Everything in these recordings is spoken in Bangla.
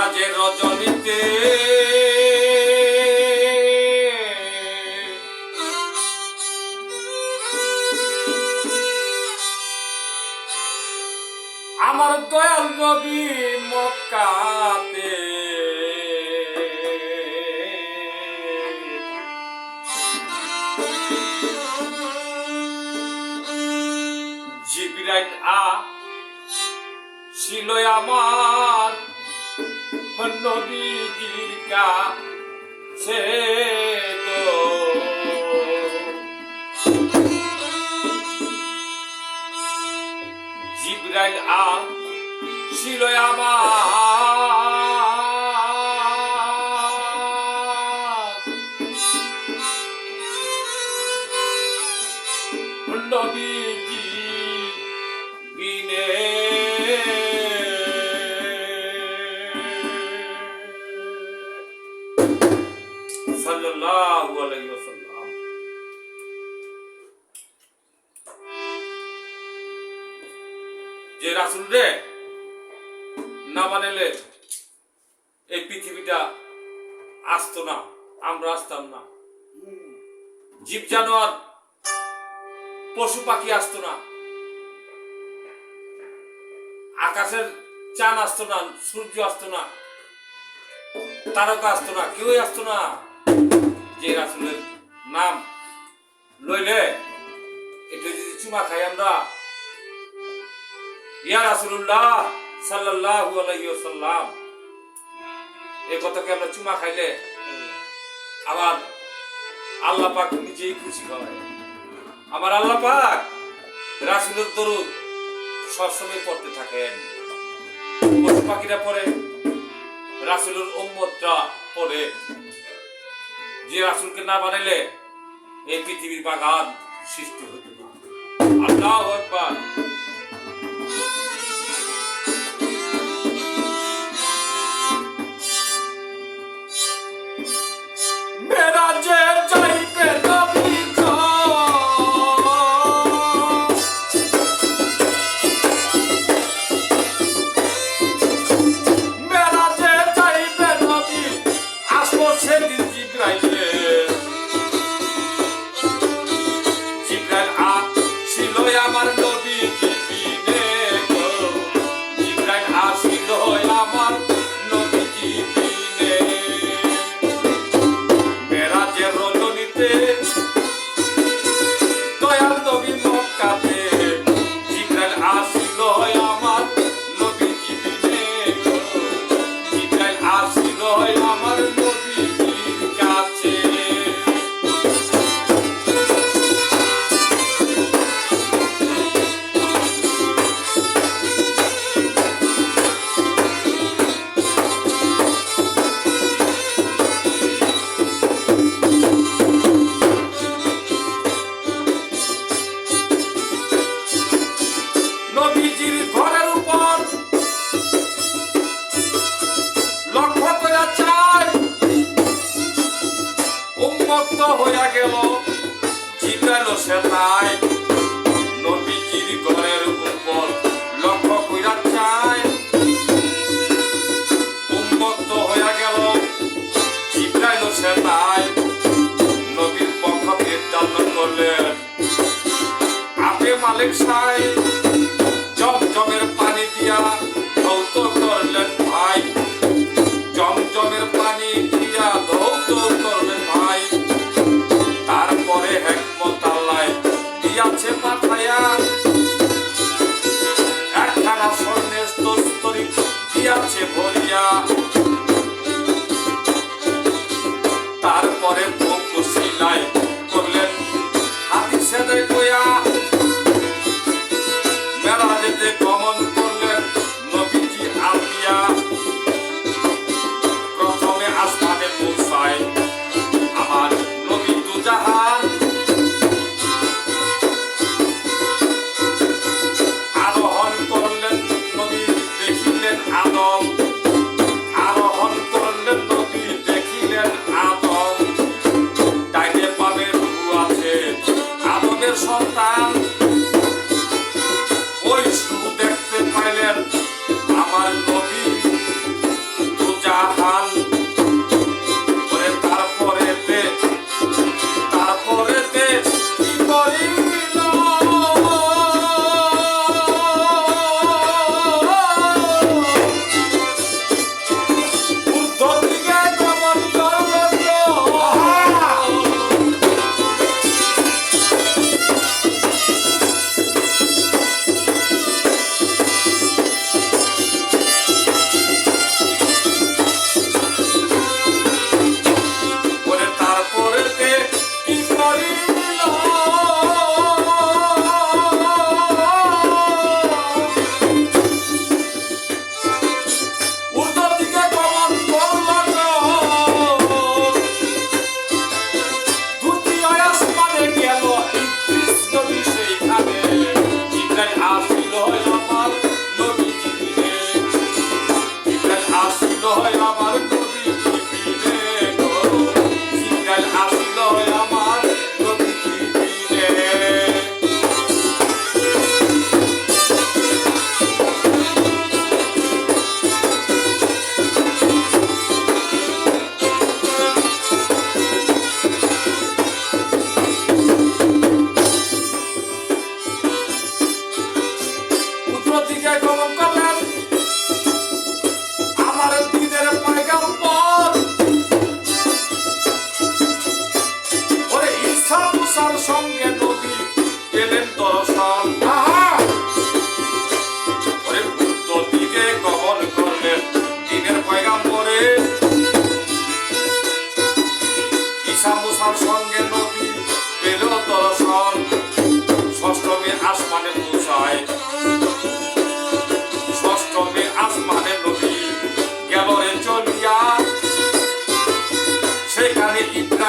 মেরাজের রজনীতে আমার দয়াল নবী মক্কাতে জিবরাইল ছিল আমার নবীজির কাছে গো। জিবরাইল ছিল আমার নবীজি বিনে সাল্লাল্লাহু আলাইহি ওয়াসাল্লাম। যে রাসূল রে না মানলে এই পৃথিবীটা আসতো না, আমরা আসতাম না, জীব জানোয়ার পশু পাখি আসতো না, আকাশের চাঁদ আসতো না, সূর্য আসতো না, তারকা আসতো না, কেউই আসতো না। যে রাসূলের নাম লইলে এটা যদি চুমা খাই আমরা, ইয়া রাসূলুল্লাহ সাল্লাল্লাহু আলাইহি ওয়াসাল্লাম, এই কথাকে আমরা চুমা খাইলে আবার আল্লাহ পাক নিজেই খুশি হয়। আমার আল্লাহ পাক রাসূলের দরুদ সবসময় পড়তে থাকেন। পশু পাখিরা পড়ে, রাসূলের উম্মতরা পড়ে। যে রাসূলকে না বানাইলে এই পৃথিবীর বাগান সৃষ্টি হতো না। আল্লাহু আকবার। মেরাজের যাইতে নবী গো, মেরাজের যাইতে নবী আসবো সেদিন জিবরাইলে। জিবরাইল ছিল আমার নবী বিনে গো, জিবরাইল ছিল আমার নবী বিনে। মেরাজের রজনীতে দয়াল নবী মক্কাতে, জিবরাইল আসিল আমার নবী বিনে গো, জিবরাইল আসিল আমার নবীর কাছে। নবীজির ঘরের উপর লক্ষ্য করে চাই উন্মুক্ত হইয়া গেল জিবরাইল সেনায়। নবীজির ঘরের উপর লক্ষ্য কইরা চাই উন্মুক্ত হইয়া গেল জিবরাইল সেনায়। নবীর পক্ষ নির্ধারণ করলেন আপনি মালিক সাহেব, জমজমের পানি দিয়া ধৌত করলেন ভাই, জমজমের পানি দিয়া ধৌত করলেন ভাই। তারপরে হিকমত আল্লাহ দিয়াছে মাথায়া একখানা স্বর্ণের স্তরি দিয়াছে ভরিয়া। তারপরে বুক সিলাই করলেন হাদিসে কইয়া, মেরাজেতে গমন করলেন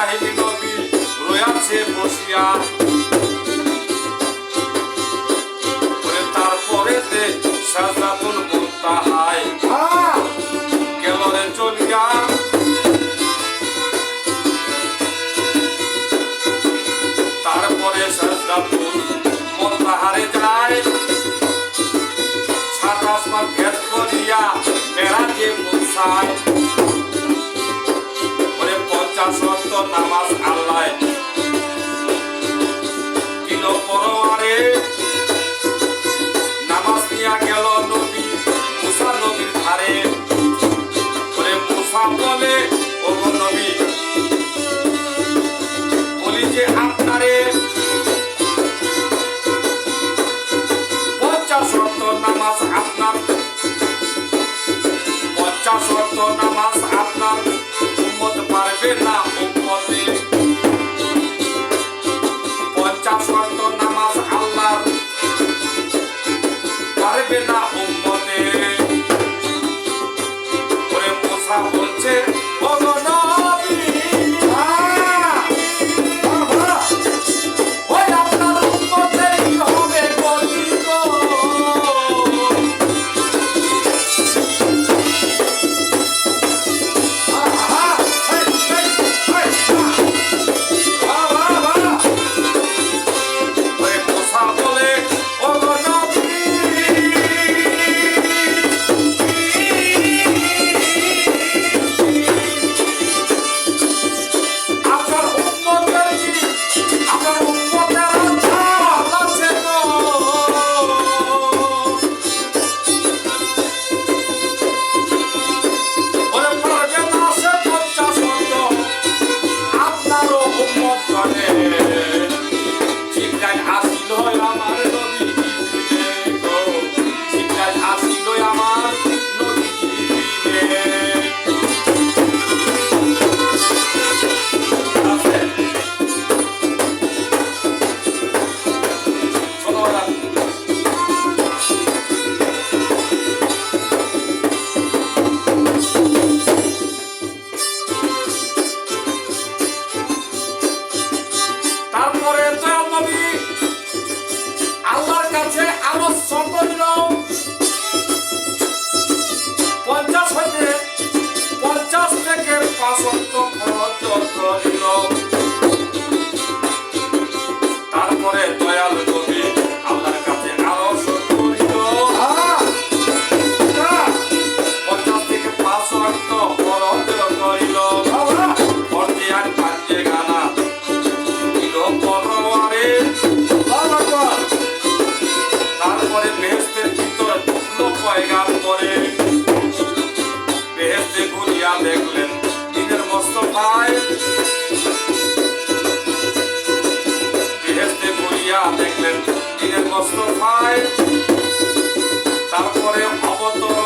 ইব্রাহিম নবী রয়েছে বসিয়া তারপরে সাজদাতুল মুনতাহায় গেল রে চলিয়া তারপরে সাজদাতুল মুনতাহারে যায় সাত আসমান ভেদ করিয়া মেরাজে পৌঁছায় ওরে 50 ওয়াক্ত নামাজ আল্লাহ দিল পরওয়ারে নামাজ নিয়া গেল নবী মুসা নবীর ধারে ওরে মুসা বলে ও নবী বলি যে আপনারে 50 ওয়াক্ত নামাজ আপনার 50 ওয়াক্ত নামাজ আপনার উম্মত পারবে না উম্মতে 50 ওয়াক্ত নামাজ আল্লাহর পারবে না উম্মতে ওরে মুসা বলছে ও নবী ওই আপনার উম্মতেই হবে গতিত আল্লাহর কাছে আলোচনা করিল 50 হইতে 50 থেকে 5 ওয়াক্ত ফরজ করিল তারপরে দয়াল নবী আল্লাহর কাছে আলোচনা করিল 50 থেকে 5 ওয়াক্ত ফরজ করিল ফরজে আর পাঁচে গানা দিল পরওয়ারে তারপরে বেহেশতের ভিতর ঢুকলো পয়গাম করে বেহেশতে ঘুরিয়া দেখলেন দিনের মোস্তফায় বেহেশতে ঘুরিয়া দেখলেন দিনের মোস্তফায় তারপরে অবতরণ